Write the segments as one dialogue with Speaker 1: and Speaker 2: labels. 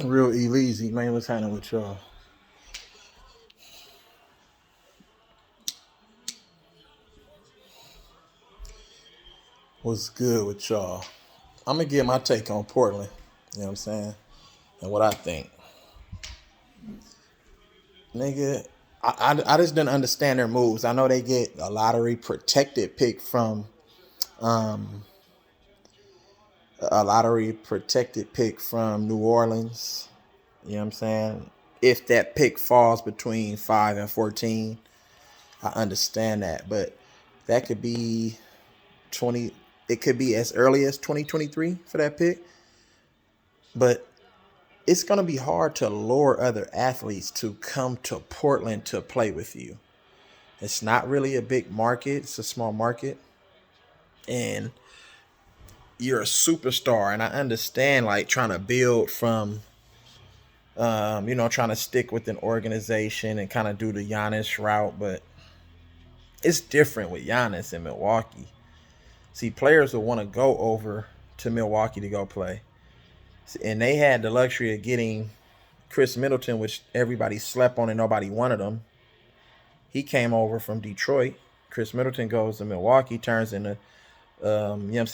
Speaker 1: Real E-Leezy, man. What's happening with y'all? What's good with y'all? I'm gonna get my take on Portland. You know what I'm saying? And what I think, nigga. I just didn't understand their moves. I know they get a lottery protected pick from um New Orleans. You know what I'm saying? If that pick falls between 5 and 14, I understand that, but that could be 20. It could be as early as 2023 for that pick, but it's going to be hard to lure other athletes to come to Portland to play with you. It's not really a big market, it's a small market. And you're a superstar. And I understand like trying to build from, trying to stick with an organization and kind of do the Giannis route. But it's different with Giannis in Milwaukee. See, players will want to go over to Milwaukee to go play. And they had the luxury of getting Chris Middleton, which everybody slept on and nobody wanted him. He came over from Detroit. Chris Middleton goes to Milwaukee, turns into,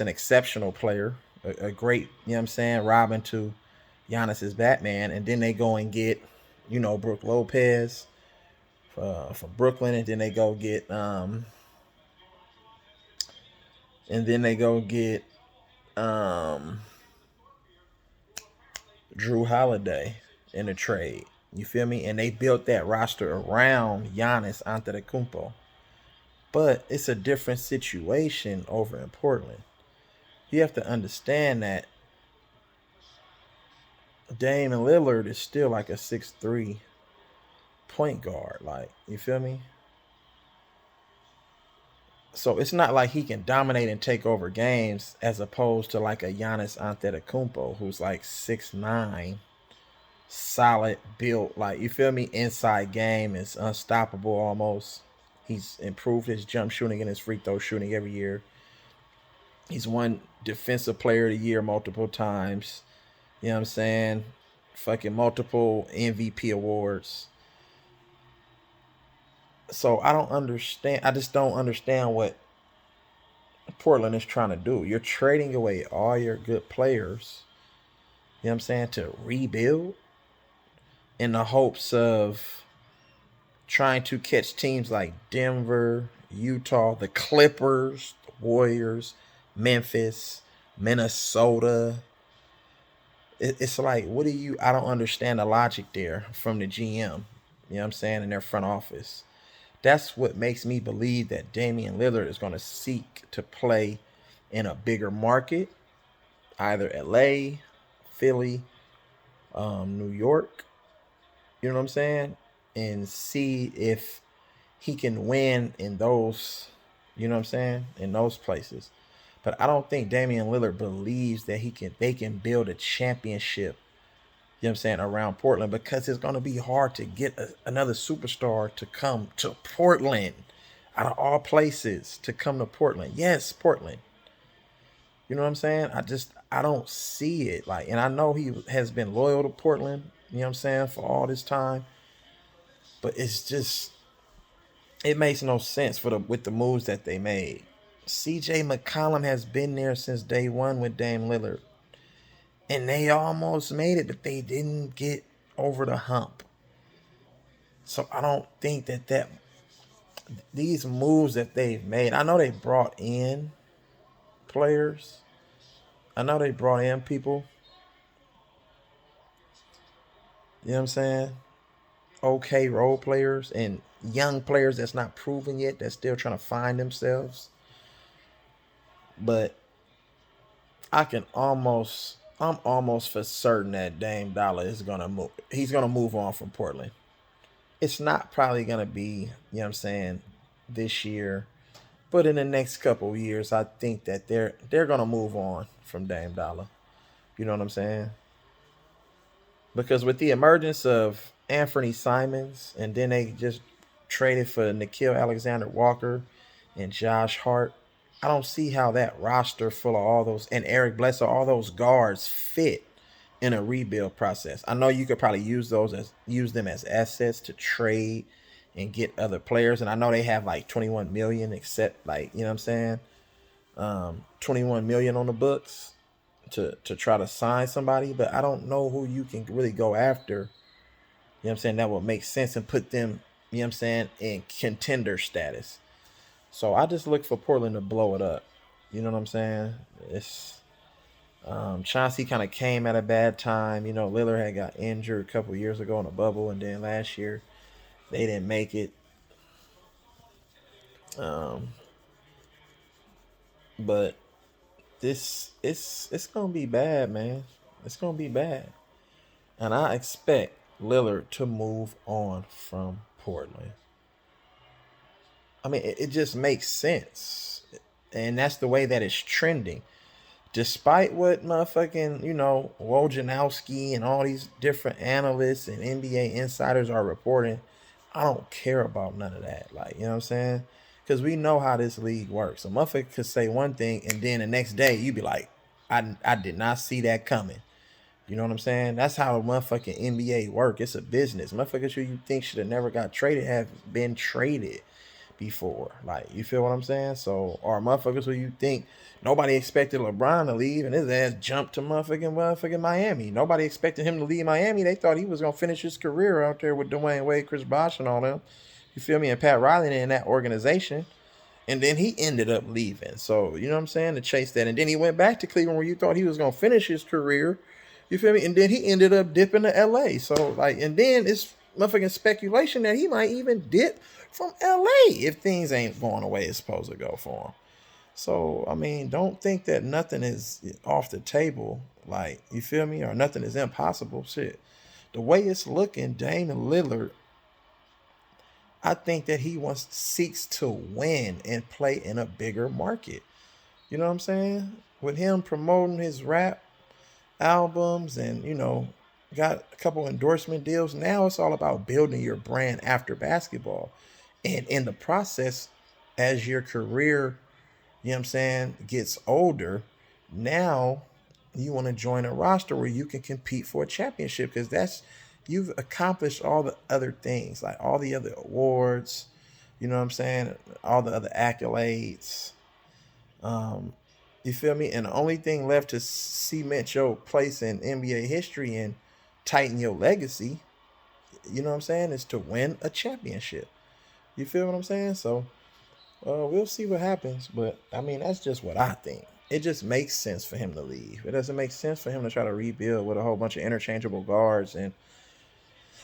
Speaker 1: exceptional player, a great, Robin to Giannis's Batman. And then they go and get, Brook Lopez from Brooklyn. And then they go get, um, Drew Holiday in a trade. You feel me? And they built that roster around Giannis Antetokounmpo. But it's a different situation over in Portland. You have to understand that Dame and Lillard is still like a 6'3" point guard. Like, you feel me? So it's not like he can dominate and take over games as opposed to like a Giannis Antetokounmpo who's like 6'9", solid built. Like, you feel me? Inside game is unstoppable almost. He's improved his jump shooting and his free throw shooting every year. He's won Defensive Player of the Year multiple times. You know what I'm saying? Fucking multiple MVP awards. So I don't understand. I just don't understand what Portland is trying to do. You're trading away all your good players, you know what I'm saying, to rebuild in the hopes of trying to catch teams like Denver, Utah, the Clippers, the Warriors, Memphis, Minnesota. It's like, what do you, I don't understand the logic there from the GM, you know what I'm saying, in their front office. That's what makes me believe that Damian Lillard is going to seek to play in a bigger market, either LA, Philly, New York, you know what I'm saying? And see if he can win in those, you know what I'm saying, in those places. But I don't think Damian Lillard believes that they can build a championship, you know what I'm saying, around Portland, because it's going to be hard to get another superstar to come to Portland, out of all places, to come to Portland. Yes, Portland. You know what I'm saying? I don't see it. Like, and I know he has been loyal to Portland, you know what I'm saying, for all this time. But it's just, it makes no sense with the moves that they made. CJ McCollum has been there since day one with Dame Lillard. And they almost made it, but they didn't get over the hump. So I don't think that these moves that they've made, I know they brought in players. I know they brought in people. You know what I'm saying? Okay role players and young players that's not proven yet, that's still trying to find themselves. But I'm almost for certain that Dame Dollar is gonna move. He's gonna move on from Portland. It's not probably gonna be, you know what I'm saying, this year. But in the next couple of years, I think that they're gonna move on from Dame Dollar. You know what I'm saying? Because with the emergence of Anthony Simons, and then they just traded for Nikhil Alexander Walker and Josh Hart, I don't see how that roster full of all those, and Eric Bledsoe, all those guards fit in a rebuild process. I know you could probably use them as assets to trade and get other players. And I know they have like 21 million, except like, you know what I'm saying? 21 million on the books to try to sign somebody, but I don't know who you can really go after. You know what I'm saying? That would make sense and put them, you know what I'm saying, in contender status. So I just look for Portland to blow it up. You know what I'm saying? It's Chauncey kind of came at a bad time. You know, Lillard had got injured a couple years ago in a bubble, and then last year they didn't make it. Um, but it's gonna be bad, man. It's gonna be bad, and I expect Lillard to move on from Portland. I mean, it just makes sense, and that's the way that it's trending. Despite what motherfucking, Wojnarowski and all these different analysts and NBA insiders are reporting, I don't care about none of that. Like, you know what I'm saying? Because we know how this league works. A motherfucker could say one thing and then the next day you be like, I did not see that coming. You know what I'm saying? That's how motherfucking NBA work. It's a business. Motherfuckers who you think should have never got traded have been traded before. Like, you feel what I'm saying? So, or motherfuckers who you think nobody expected LeBron to leave and his ass jumped to motherfucking Miami. Nobody expected him to leave Miami. They thought he was gonna finish his career out there with Dwayne Wade, Chris Bosh, and all them. You feel me? And Pat Riley in that organization. And then he ended up leaving. So, you know what I'm saying? To chase that. And then he went back to Cleveland where you thought he was gonna finish his career. You feel me? And then he ended up dipping to LA. So like, and then it's motherfucking speculation that he might even dip from LA if things ain't going the way it's supposed to go for him. So I mean, don't think that nothing is off the table. Like, you feel me? Or nothing is impossible. Shit. The way it's looking, Dame Lillard, I think that he seeks to win and play in a bigger market. You know what I'm saying? With him promoting his rap albums and, got a couple endorsement deals, now it's all about building your brand after basketball. And in the process, as your career, you know what I'm saying, gets older, now you want to join a roster where you can compete for a championship, because you've accomplished all the other things, like all the other awards, you know what I'm saying, all the other accolades. Um, you feel me? And the only thing left to cement your place in NBA history and tighten your legacy, you know what I'm saying, is to win a championship. You feel what I'm saying? So we'll see what happens. But I mean, that's just what I think. It just makes sense for him to leave. It doesn't make sense for him to try to rebuild with a whole bunch of interchangeable guards and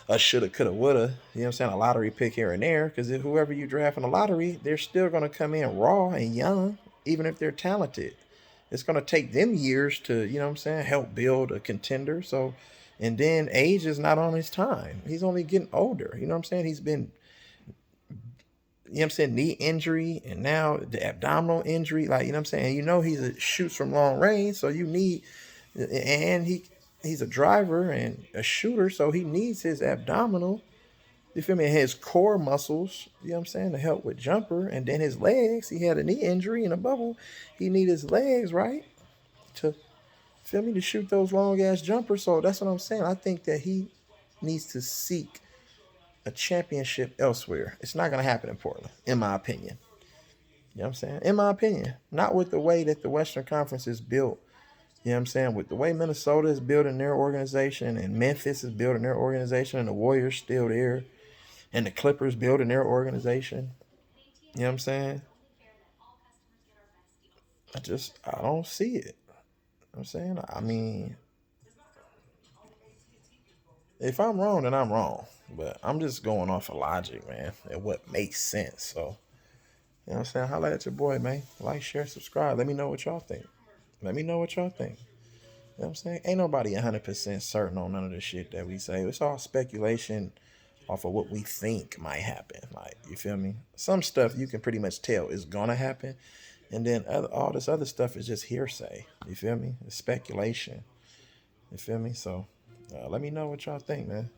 Speaker 1: a shoulda, coulda, woulda. You know what I'm saying? A lottery pick here and there. Because whoever you draft in the lottery, they're still going to come in raw and young, even if they're talented. It's going to take them years to, you know what I'm saying, help build a contender. So, and then age is not on his time. He's only getting older. You know what I'm saying? He's been, you know what I'm saying, knee injury and now the abdominal injury. Like, you know what I'm saying? He shoots from long range. So you need, and he's a driver and a shooter. So he needs his abdominal, you feel me, his core muscles, you know what I'm saying, to help with jumper. And then his legs, he had a knee injury in a bubble. He need his legs, right? To, feel me, to shoot those long ass jumpers. So that's what I'm saying. I think that he needs to seek a championship elsewhere. It's not gonna happen in Portland, in my opinion. You know what I'm saying? In my opinion. Not with the way that the Western Conference is built. You know what I'm saying? With the way Minnesota is building their organization and Memphis is building their organization and the Warriors still there and the Clippers building their organization. You know what I'm saying? I don't see it. You know what I'm saying? I mean, if I'm wrong, then I'm wrong. But I'm just going off of logic, man, and what makes sense. So, you know what I'm saying? Holla at your boy, man. Like, share, subscribe. Let me know what y'all think. Let me know what y'all think. You know what I'm saying? Ain't nobody 100% certain on none of the shit that we say. It's all speculation off of what we think might happen. Like, you feel me? Some stuff you can pretty much tell is gonna happen, and then all this other stuff is just hearsay. You feel me? It's speculation. You feel me? So, let me know what y'all think, man.